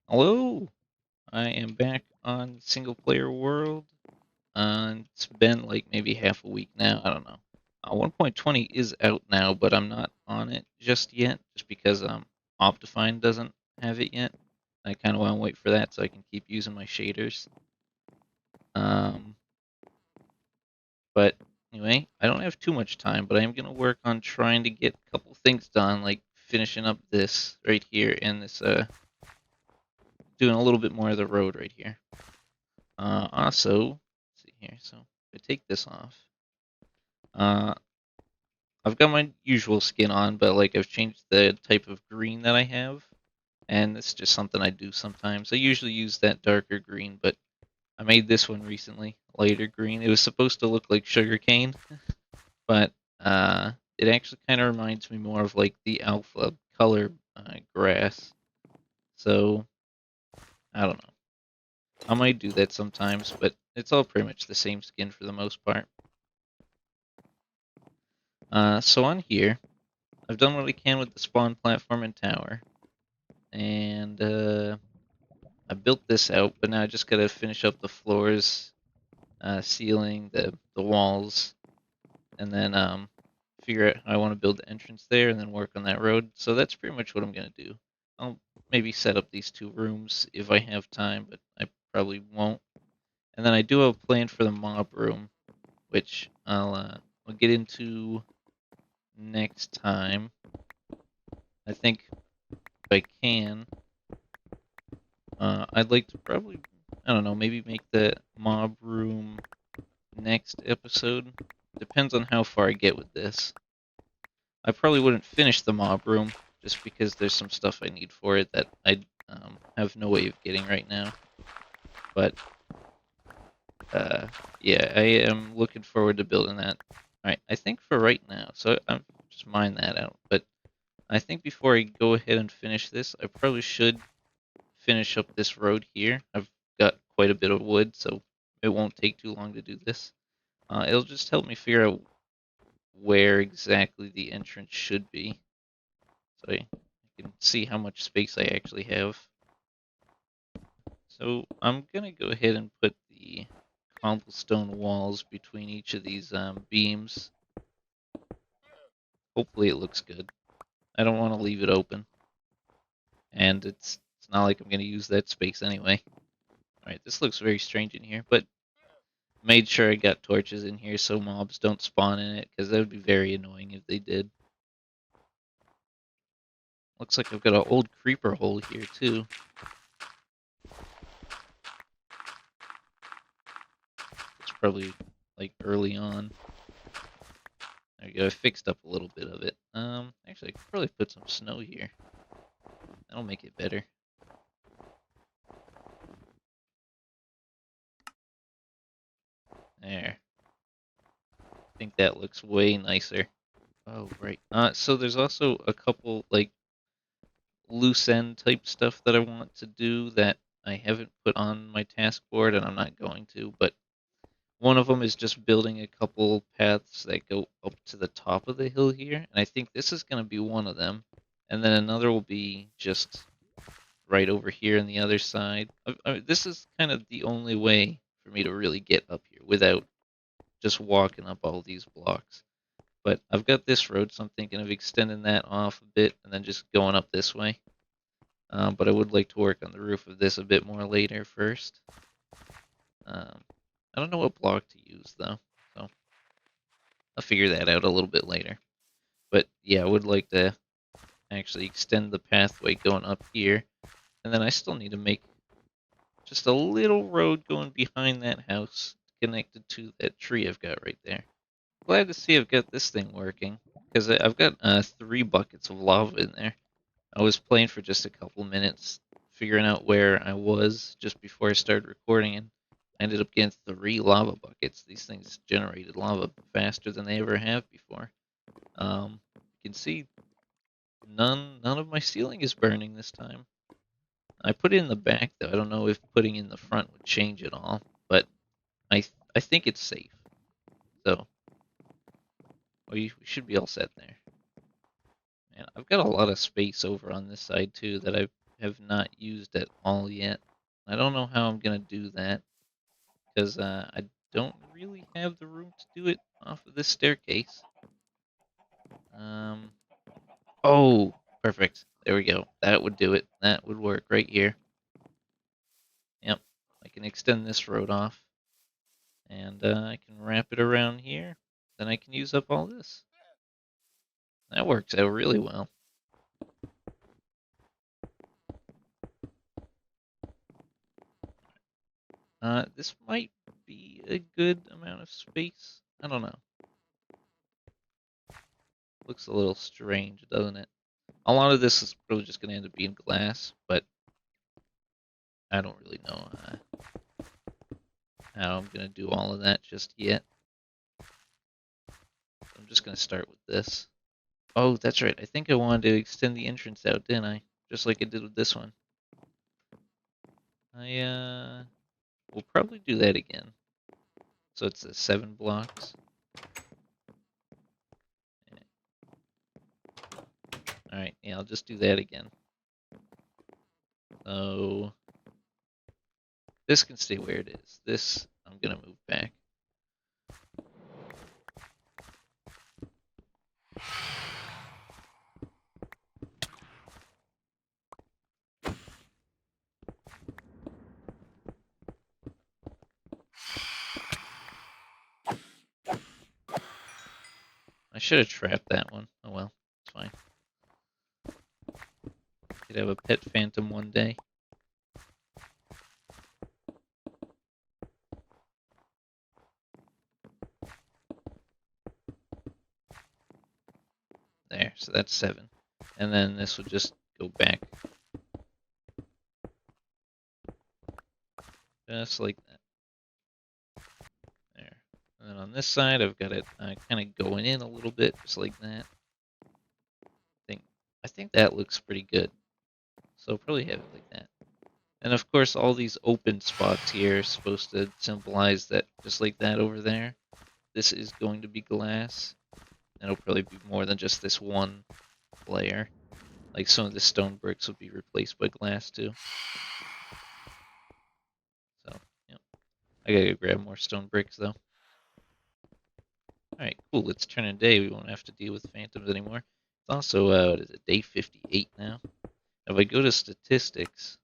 Hello, I am back on single player world. It's been like maybe half a week now. I don't know. 1.20 is out now, but I'm not on it just yet, just because Optifine doesn't have it yet. I kind of want to wait for that so I can keep using my shaders. Um, but anyway, I don't have too much time, but I am gonna work on trying to get a couple things done, like finishing up this right here and this doing a little bit more of the road right here. Also, let's see here. So if I take this off, uh, I've got my usual skin on, but like I've changed the type of green that I have, and it's just something I do sometimes. I usually use that darker green, but I made this one recently, lighter green. It was supposed to look like sugarcane, but it actually kind of reminds me more of like the alpha color grass. So I don't know. I might do that sometimes, but it's all pretty much the same skin for the most part. So on here, I've done what I can with the spawn platform and tower, and I built this out, but now I just gotta finish up the floors, ceiling, the walls, and then figure out how I want to build the entrance there, and then work on that road. So that's pretty much what I'm gonna do. I'll maybe set up these two rooms if I have time, but I probably won't. And then I do have a plan for the mob room, which I'll get into next time. I think if I can, I'd like to probably, I don't know, maybe make the mob room next episode. Depends on how far I get with this. I probably wouldn't finish the mob room just because there's some stuff I need for it that I have no way of getting right now. But yeah, I am looking forward to building that. All right, I think for right now, so I'm just mine that out. But I think before I go ahead and finish this, I probably should finish up this road here. I've got quite a bit of wood, so it won't take too long to do this. It'll just help me figure out where exactly the entrance should be, so I can see how much space I actually have. So I'm gonna go ahead and put the cobblestone walls between each of these beams. Hopefully it looks good. I don't want to leave it open, and it's not like I'm gonna use that space anyway. All right, this looks very strange in here, but made sure I got torches in here so mobs don't spawn in it, because that would be very annoying if they did. Looks like I've got an old creeper hole here too. It's probably like early on. There we go, I fixed up a little bit of it. Actually I could probably put some snow here. That'll make it better. There. I think that looks way nicer. Oh, right. So there's also a couple like loose end type stuff that I want to do that I haven't put on my task board, and I'm not going to, but one of them is just building a couple paths that go up to the top of the hill here, and I think this is going to be one of them. And then another will be just right over here on the other side. This is kind of the only way for me to really get up here without just walking up all these blocks. But I've got this road, so I'm thinking of extending that off a bit and then just going up this way. But I would like to work on the roof of this a bit more later first. Um, I don't know what block to use though, so I'll figure that out a little bit later. But yeah, I would like to actually extend the pathway going up here, and then I still need to make just a little road going behind that house connected to that tree I've got right there. Glad to see I've got this thing working, because I've got 3 buckets of lava in there. I was playing for just a couple minutes, figuring out where I was just before I started recording, and I ended up getting 3 lava buckets. These things generated lava faster than they ever have before. You can see none of my ceiling is burning this time. I put it in the back though. I don't know if putting it in the front would change it all, but I think it's safe. So we should be all set there. And I've got a lot of space over on this side too that I have not used at all yet. I don't know how I'm gonna do that because I don't really have the room to do it off of this staircase. Um, oh, perfect. There we go. That would do it. That would work right here. Yep. I can extend this road off, and I can wrap it around here. Then I can use up all this. That works out really well. This might be a good amount of space. I don't know. Looks a little strange, doesn't it? A lot of this is probably just going to end up being glass, but I don't really know how I'm going to do all of that just yet. I'm just going to start with this. Oh, that's right. I think I wanted to extend the entrance out, didn't I? Just like I did with this one. I will probably do that again. So it's 7 blocks. Alright, yeah, I'll just do that again. So this can stay where it is. This I'm gonna move back. I should have trapped that one. Oh well, it's fine. Could have a pet phantom one day. There, so that's 7. And then this would just go back. Just like that. There. And then on this side, I've got it kind of going in a little bit, just like that. I think that looks pretty good. So probably have it like that. And of course, all these open spots here are supposed to symbolize that, just like that over there. This is going to be glass. And it'll probably be more than just this one layer. Like some of the stone bricks will be replaced by glass too. So, yeah. I gotta go grab more stone bricks though. Alright, cool. Let's turn in day. We won't have to deal with phantoms anymore. It's also, what is it, day 58 now? If I go to statistics,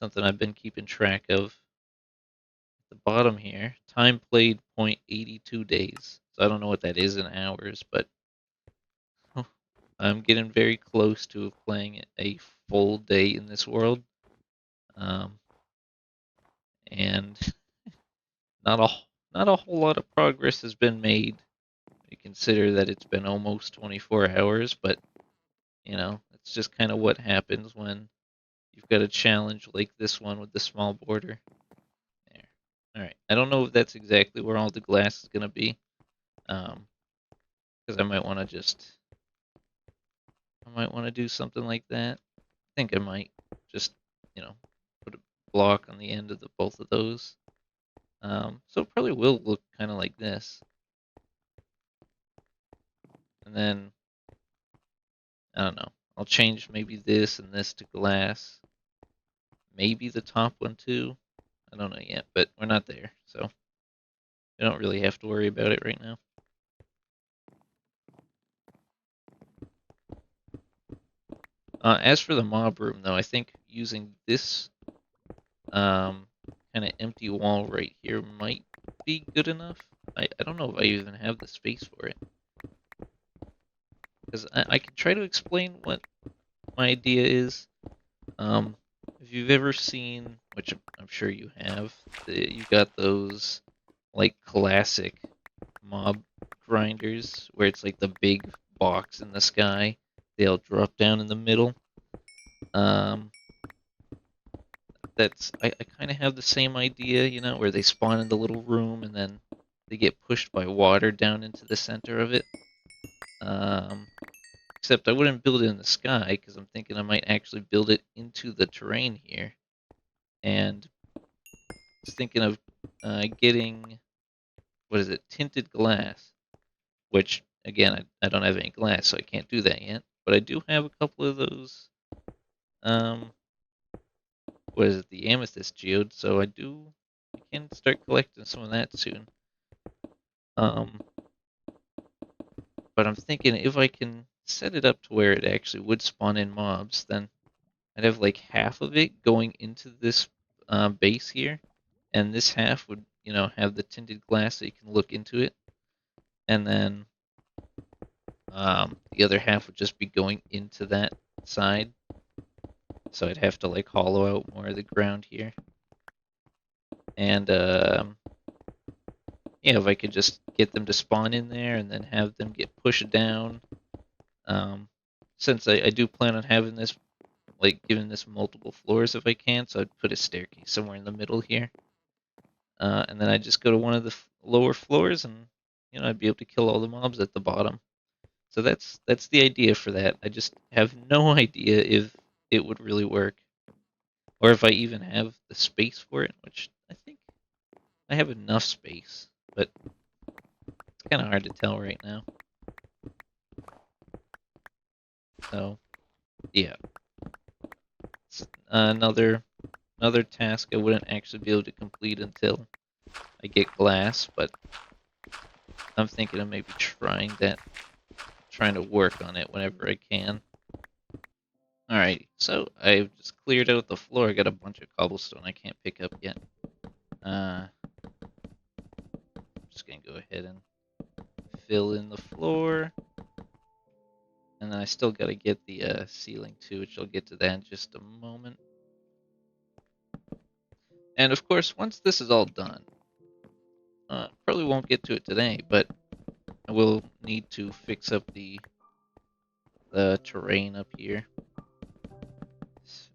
something I've been keeping track of, at the bottom here, time played 0.82 days. So I don't know what that is in hours, but I'm getting very close to playing a full day in this world. And not a not a whole lot of progress has been made. You consider that it's been almost 24 hours, but you know, it's just kind of what happens when you've got a challenge like this one with the small border. There. All right. I don't know if that's exactly where all the glass is gonna be, because I might want to do something like that. I think I might just, you know, put a block on the end of both of those. So it probably will look kind of like this. And then, I don't know, I'll change maybe this and this to glass. Maybe the top one too. I don't know yet, but we're not there, so we don't really have to worry about it right now. As for the mob room, though, I think using this kind of empty wall right here might be good enough. I don't know if I even have the space for it. Because I can try to explain what my idea is. If you've ever seen, which I'm sure you have, you've got those like classic mob grinders where it's like the big box in the sky. They'll drop down in the middle. Um, I kind of have the same idea, you know, where they spawn in the little room and then they get pushed by water down into the center of it. Um, Except I wouldn't build it in the sky because I'm thinking I might actually build it into the terrain here. And I was thinking of getting, what is it, tinted glass, which, again, I don't have any glass, so I can't do that yet. But I do have a couple of those what is it, the amethyst geode, so I can start collecting some of that soon. Um, but I'm thinking if I can set it up to where it actually would spawn in mobs, then I'd have like half of it going into this base here, and this half would, have the tinted glass so you can look into it, and then the other half would just be going into that side. So I'd have to like hollow out more of the ground here, and yeah, if I could just get them to spawn in there and then have them get pushed down. Um, since I do plan on having this, like, giving this multiple floors if I can, so I'd put a staircase somewhere in the middle here. And then I'd just go to one of the lower floors and, I'd be able to kill all the mobs at the bottom. So that's the idea for that. I just have no idea if it would really work, or if I even have the space for it, which I think I have enough space, but it's kind of hard to tell right now. So yeah, it's another task I wouldn't actually be able to complete until I get glass, but I'm thinking of maybe trying to work on it whenever I can. Alright, so I've just cleared out the floor. I got a bunch of cobblestone I can't pick up yet. I'm just gonna go ahead and fill in the floor. And then I still gotta get the ceiling too, which I'll get to that in just a moment. And of course, once this is all done, probably won't get to it today, but I will need to fix up the terrain up here.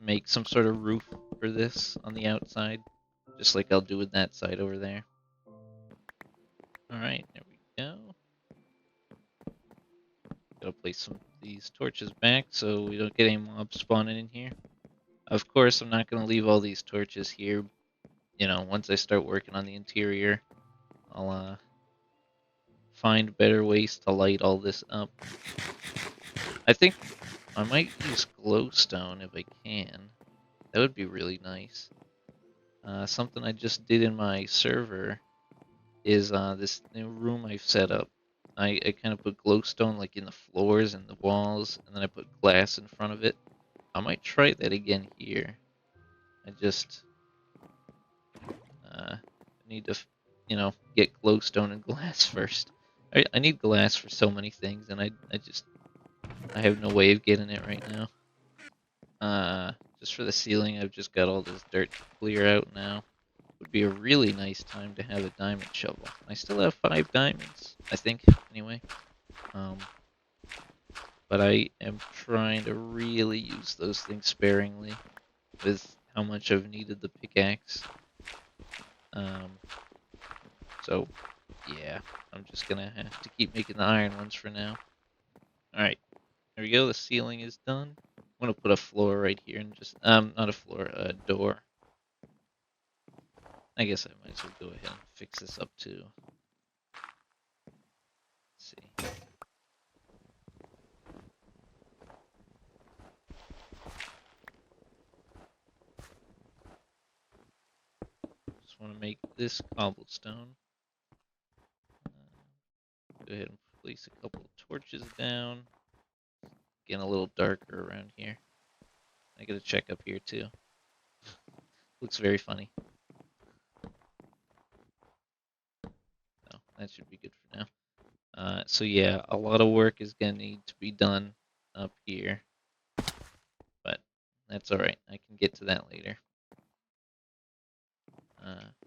Make some sort of roof for this on the outside, just like I'll do with that side over there. Alright, there we go. Gotta place some of these torches back so we don't get any mobs spawning in here. Of course, I'm not gonna leave all these torches here. Once I start working on the interior, I'll find better ways to light all this up. I think I might use glowstone if I can. That would be really nice. Something I just did in my server is this new room I've set up. I kind of put glowstone like in the floors and the walls, and then I put glass in front of it. I might try that again here. I just need to, get glowstone and glass first. I need glass for so many things, and I have no way of getting it right now. Just for the ceiling, I've just got all this dirt to clear out now. Would be a really nice time to have a diamond shovel. I still have 5 diamonds, I think, anyway. But I am trying to really use those things sparingly with how much I've needed the pickaxe. So, yeah, I'm just gonna have to keep making the iron ones for now. Alright, there we go, the ceiling is done. I'm gonna put a floor right here and just, not a floor, a door. I guess I might as well go ahead and fix this up too. Let's see. Just want to make this cobblestone. Go ahead and place a couple of torches down. Getting a little darker around here. I gotta check up here too. Looks very funny. No, that should be good for now. So yeah, a lot of work is gonna need to be done up here, but that's all right. I can get to that later.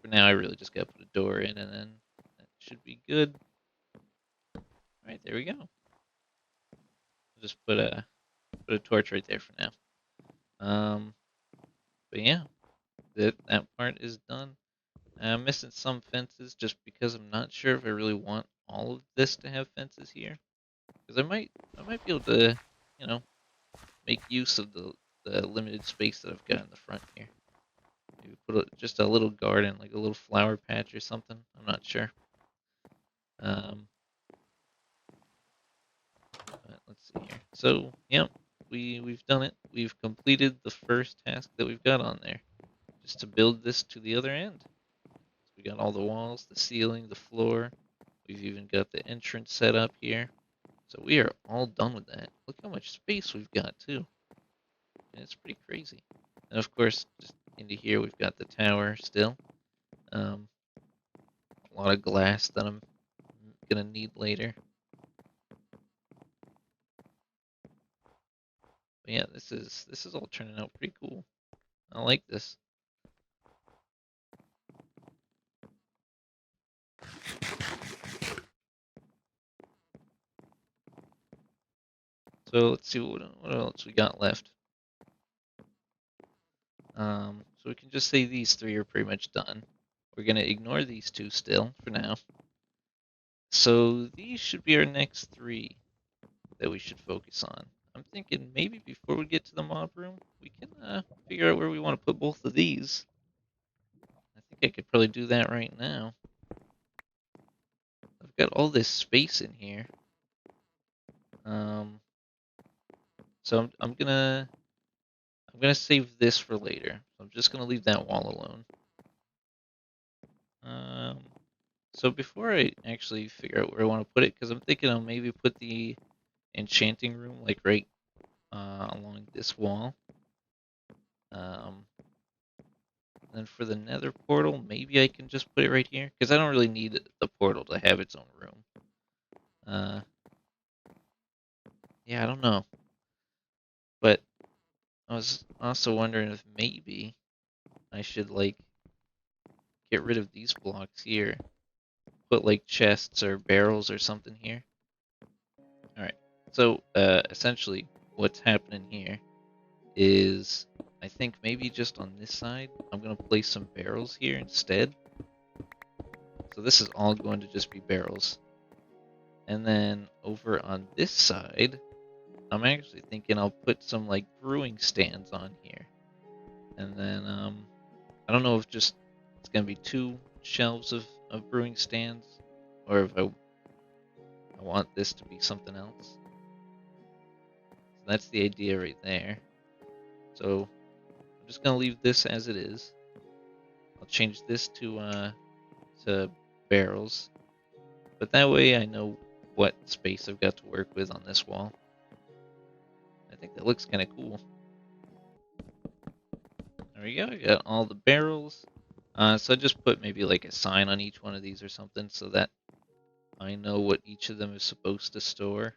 For now, I really just gotta put a door in, and then that should be good. All right, there we go. I'll just put a torch right there for now. But yeah, that part is done. I'm missing some fences just because I'm not sure if I really want all of this to have fences here. Because I might be able to, you know, make use of the limited space that I've got in the front here. Maybe put just a little garden, like a little flower patch or something. I'm not sure. But let's see here. So, yep, we've done it. We've completed the first task that we've got on there, just to build this to the other end. So we got all the walls, the ceiling, the floor. We've even got the entrance set up here. So we are all done with that. Look how much space we've got too. And it's pretty crazy. And of course, just into here we've got the tower still. Um, a lot of glass that I'm gonna need later. But yeah, this is all turning out pretty cool. I like this. So let's see what else we got left. So we can just say these three are pretty much done. We're gonna ignore these two still for now. So these should be our next three that we should focus on. I'm thinking maybe before we get to the mob room, we can figure out where we want to put both of these. I think I could probably do that right now. I've got all this space in here. Um, so I'm gonna save this for later. So I'm just gonna leave that wall alone. Um, so before I actually figure out where I want to put it, because I'm thinking I'll maybe put the enchanting room like right along this wall. Um, then for the nether portal, maybe I can just put it right here, because I don't really need the portal to have its own room. Uh, yeah, I don't know. But I was also wondering if maybe I should like get rid of these blocks here, put like chests or barrels or something here. All right. So essentially, what's happening here is I think maybe just on this side, I'm gonna place some barrels here instead. So this is all going to just be barrels. And then over on this side, I'm actually thinking I'll put some like brewing stands on here. And then I don't know if just it's gonna be two shelves of brewing stands, or if I want this to be something else. So that's the idea right there. So I'm just gonna leave this as it is. I'll change this to barrels, but that way I know what space I've got to work with on this wall. I think that looks kind of cool. There we go. I got all the barrels. So I just put maybe like a sign on each one of these or something so that I know what each of them is supposed to store.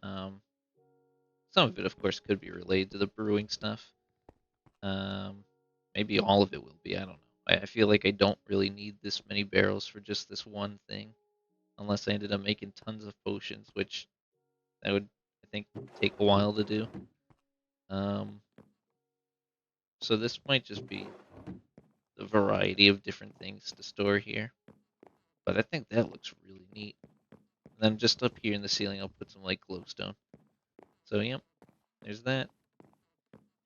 Um, some of it, of course, could be related to the brewing stuff. Um, maybe all of it will be. I don't know. I feel like I don't really need this many barrels for just this one thing, unless I ended up making tons of potions, which that would, I think, take a while to do. Um, so this might just be the variety of different things to store here. But I think that looks really neat. And then just up here in the ceiling, I'll put some like glowstone. So yep, there's that.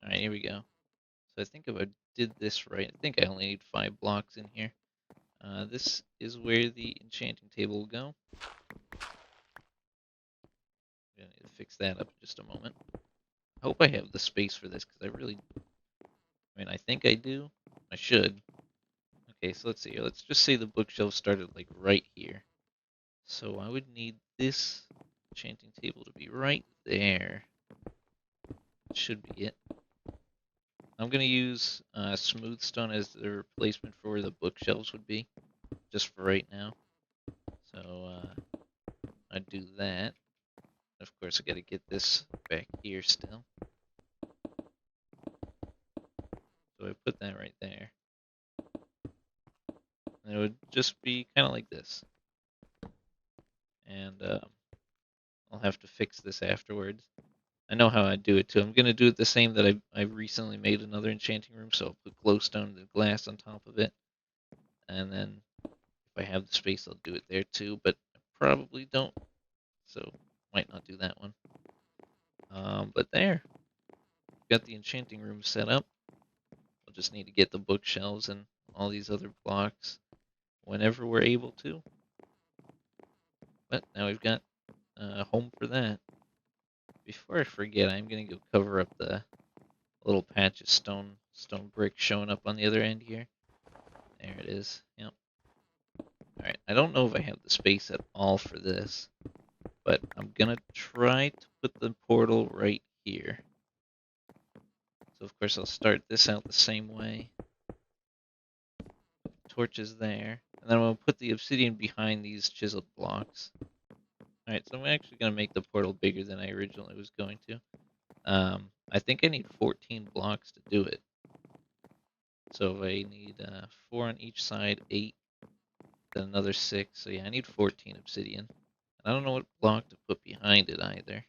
All right, here we go. So I think if I did this right, I think I only need 5 blocks in here. This is where the enchanting table will go. I'm gonna need to fix that up in just a moment. I hope I have the space for this because I mean, I think I do. I should. Okay, so let's see here. Let's just say the bookshelf started like right here. So I would need this enchanting table to be right there. Should be it. I'm gonna use smooth stone as the replacement for where the bookshelves would be, just for right now. So I do that. Of course, I gotta get this back here still. So I put that right there. And it would just be kind of like this. And I'll have to fix this afterwards. I know how I do it too. I'm gonna do it the same that I recently made another enchanting room, so I'll put glowstone and glass on top of it. And then if I have the space, I'll do it there too, but I probably don't. So might not do that one. But there, got the enchanting room set up. We'll just need to get the bookshelves and all these other blocks whenever we're able to. But now we've got a home for that. before I forget, I'm gonna go cover up the little patch of stone brick showing up on the other end here. There it is. Yep. Alright, I don't know if I have the space at all for this, but I'm gonna try to put the portal right here. So of course I'll start this out the same way. Torches there. And then I'm gonna put the obsidian behind these chiseled blocks. Alright, so I'm actually gonna make the portal bigger than I originally was going to. I think I need 14 blocks to do it. So if I need 4 on each side, 8, then another 6. So yeah, I need 14 obsidian. And I don't know what block to put behind it either.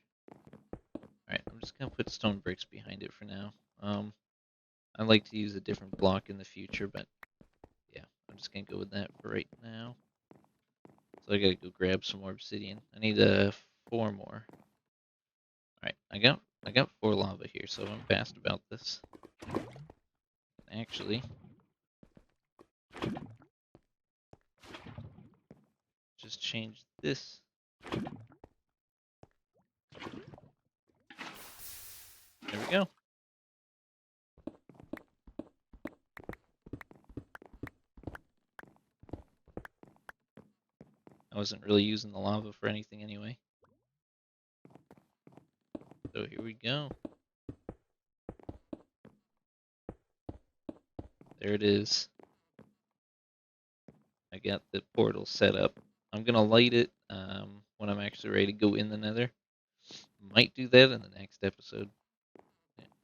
Alright, I'm just going to put stone bricks behind it for now. I'd like to use a different block in the future, but yeah, I'm just going to go with that for right now. So I got to go grab some more obsidian. I need 4 more. Alright, I got 4 lava here, so I'm fast about this. Actually, just change this. There we go. I wasn't really using the lava for anything anyway. So here we go. There it is. I got the portal set up. I'm gonna light it when I'm actually ready to go in the nether. Might do that in the next episode.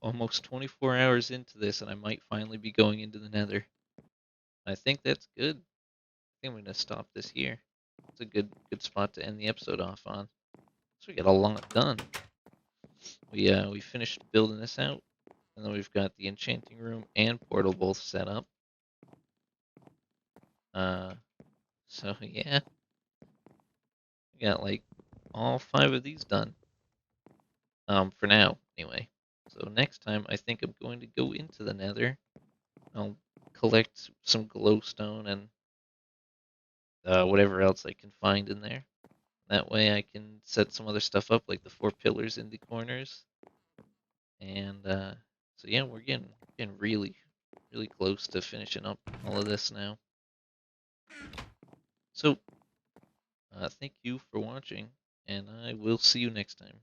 Almost 24 hours into this, and I might finally be going into the nether. I think that's good. I think I'm gonna stop this here. It's a good spot to end the episode off on. So we got a lot done. We finished building this out, and then we've got the enchanting room and portal both set up. So yeah, we got like all 5 of these done. For now, anyway. So next time, I think I'm going to go into the nether. I'll collect some glowstone and whatever else I can find in there. That way I can set some other stuff up, like the 4 pillars in the corners. And so yeah, we're getting really close to finishing up all of this now. So thank you for watching, and I will see you next time.